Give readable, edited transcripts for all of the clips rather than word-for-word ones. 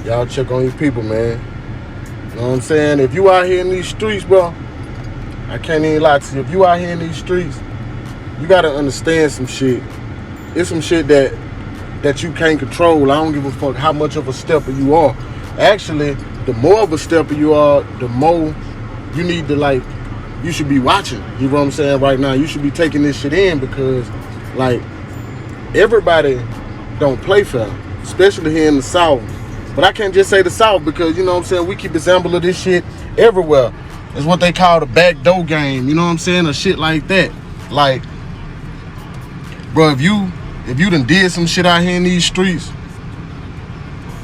Y'all check on your people, man. You know what I'm saying? If you out here in these streets, bro, I can't even lie to you. If you out here in these streets, you gotta understand some shit. It's some shit that you can't control. I don't give a fuck how much of a stepper you are. Actually, the more of a stepper you are, the more you need to, like, you should be watching. You know what I'm saying? Right now, you should be taking this shit in because, like, everybody don't play fair, especially here in the South. But I can't just say the South because, you know what I'm saying, we keep example of this shit everywhere. It's what they call the backdoor game, you know what I'm saying, or shit like that. Like, bro, if you done did some shit out here in these streets,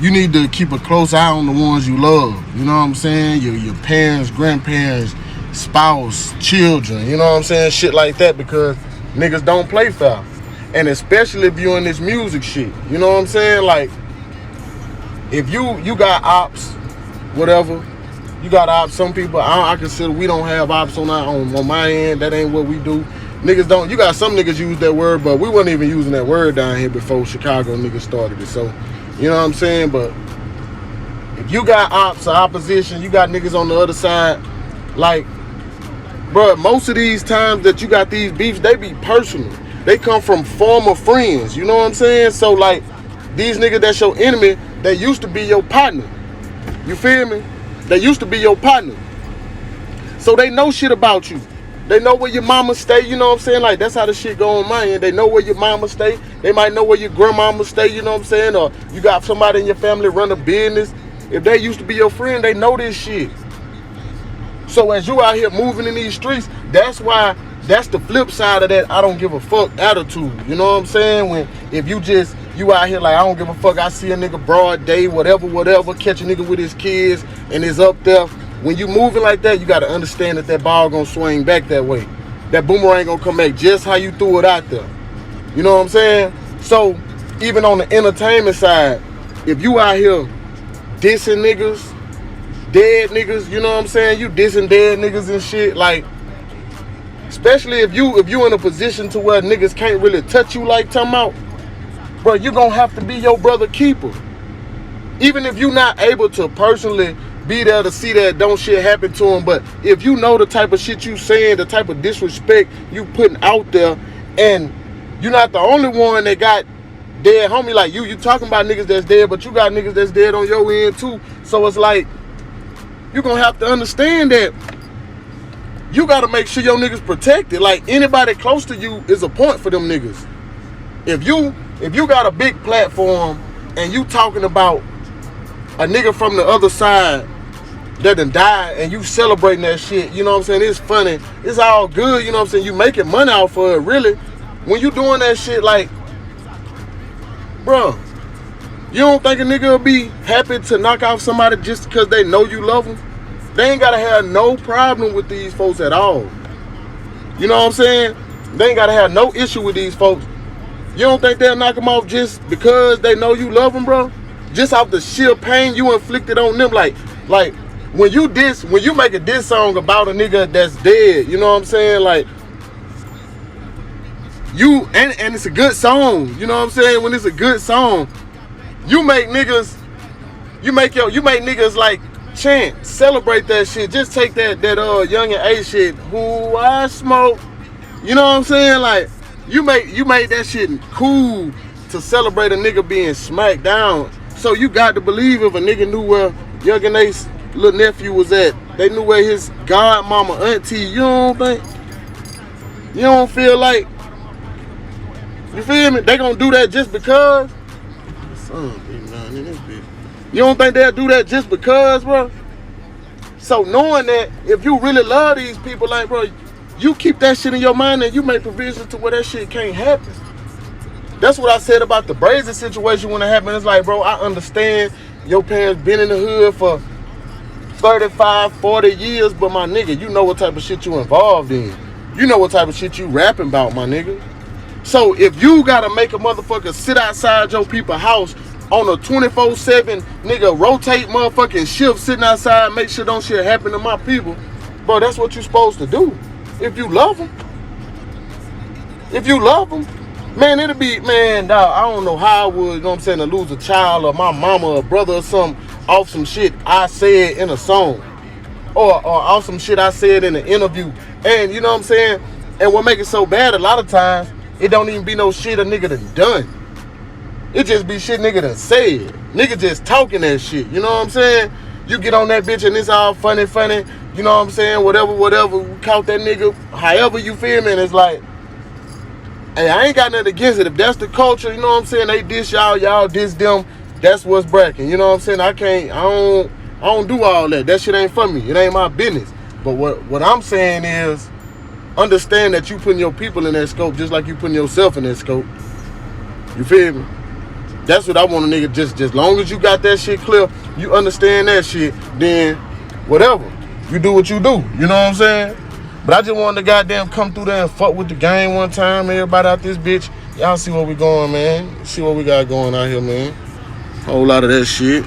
you need to keep a close eye on the ones you love. You know what I'm saying? Your parents, grandparents, spouse, children, you know what I'm saying? Shit like that, because niggas don't play fair. And especially if you in this music shit. You know what I'm saying? Like, if you got ops, whatever, you got ops. Some people, I consider we don't have ops on my end. That ain't what we do. Niggas don't. You got some niggas use that word, but we wasn't even using that word down here before Chicago niggas started it. So, you know what I'm saying? But if you got ops or opposition, you got niggas on the other side. Like, bro, most of these times that you got these beefs, they be personal. They come from former friends. You know what I'm saying? So, like, these niggas that's your enemy, they used to be your partner. You feel me? They used to be your partner. So they know shit about you. They know where your mama stay, you know what I'm saying? Like, that's how the shit go on my end. They know where your mama stay. They might know where your grandmama stay, you know what I'm saying? Or you got somebody in your family run a business. If they used to be your friend, they know this shit. So as you out here moving in these streets, that's the flip side of that I don't give a fuck attitude. You know what I'm saying? When if you out here like, I don't give a fuck, I see a nigga broad day, whatever, catch a nigga with his kids and is up there. When you moving like that, you got to understand that ball gonna swing back that way. That boomerang gonna come back just how you threw it out there. You know what I'm saying? So even on the entertainment side, if you out here dissing niggas, dead niggas, you know what I'm saying? You dissing dead niggas and shit, like, especially if you in a position to where niggas can't really touch you like talking about, bro, you gonna have to be your brother keeper. Even if you not able to personally be there to see that don't shit happen to him, but if you know the type of shit you saying, the type of disrespect you putting out there, and you're not the only one that got dead homie, like you talking about niggas that's dead, but you got niggas that's dead on your end too. So it's like, you gonna have to understand that you gotta make sure your niggas protected. Like, anybody close to you is a point for them niggas. If you got a big platform and you talking about a nigga from the other side that done died and you celebrating that shit, you know what I'm saying? It's funny. It's all good, you know what I'm saying? You making money out for it, really. When you doing that shit, like, bro, you don't think a nigga will be happy to knock off somebody just because they know you love them? They ain't gotta have no problem with these folks at all. You know what I'm saying? They ain't gotta have no issue with these folks. You don't think they'll knock them off just because they know you love them, bro? Just off the sheer pain you inflicted on them. Like when you make a diss song about a nigga that's dead, you know what I'm saying? Like, and it's a good song, you know what I'm saying? When it's a good song, you make niggas like chant, celebrate that shit. Just take that Young and A shit, who I smoke. You know what I'm saying? Like, you made that shit cool to celebrate a nigga being smacked down. So you got to believe if a nigga knew where Young and A's little nephew was at, they knew where his godmama, auntie, you don't feel like, you feel me? They gonna do that just because? You don't think they'll do that just because, bro? So knowing that, if you really love these people, like, bro, you keep that shit in your mind and you make provisions to where that shit can't happen. That's what I said about the Brazen situation when it happened. It's like, bro, I understand your parents been in the hood for 35, 40 years, but my nigga, you know what type of shit you involved in. You know what type of shit you rapping about, my nigga. So if you gotta make a motherfucker sit outside your people's house on a 24/7 nigga rotate motherfucking shift, sitting outside, make sure don't shit happen to my people, bro, that's what you supposed to do. If you love them. If you love them, man, it'll be, man, dog, I don't know how I would, you know what I'm saying, to lose a child or my mama or brother or something. off some shit I said in a song. Or off some shit I said in an interview. And you know what I'm saying? And what make it so bad, a lot of times, it don't even be no shit a nigga done. It just be shit nigga done said. Nigga just talking that shit. You know what I'm saying? You get on that bitch and it's all funny. You know what I'm saying? Whatever. We caught that nigga. However you feel me. And it's like, hey, I ain't got nothing against it. If that's the culture, you know what I'm saying? They diss y'all diss them. That's what's bracking. You know what I'm saying? I don't do all that. That shit ain't for me. It ain't my business. But what I'm saying is, understand that you putting your people in that scope just like you putting yourself in that scope. You feel me? That's what I want a nigga, just long as you got that shit clear, you understand that shit, then whatever. You do what you do. You know what I'm saying? But I just wanted to goddamn come through there and fuck with the game one time. Everybody out this bitch. Y'all see where we going, man. See what we got going out here, man. Whole lot of that shit.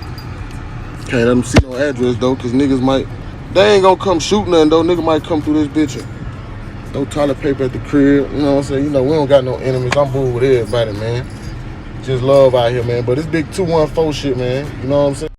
Can't let them see no address, though, because niggas might... They ain't gonna come shoot nothing, though. Nigga might come through this bitch and no toilet paper at the crib. You know what I'm saying? You know, we don't got no enemies. I'm bull with everybody, man. Just love out here, man. But it's big 214 shit, man. You know what I'm saying?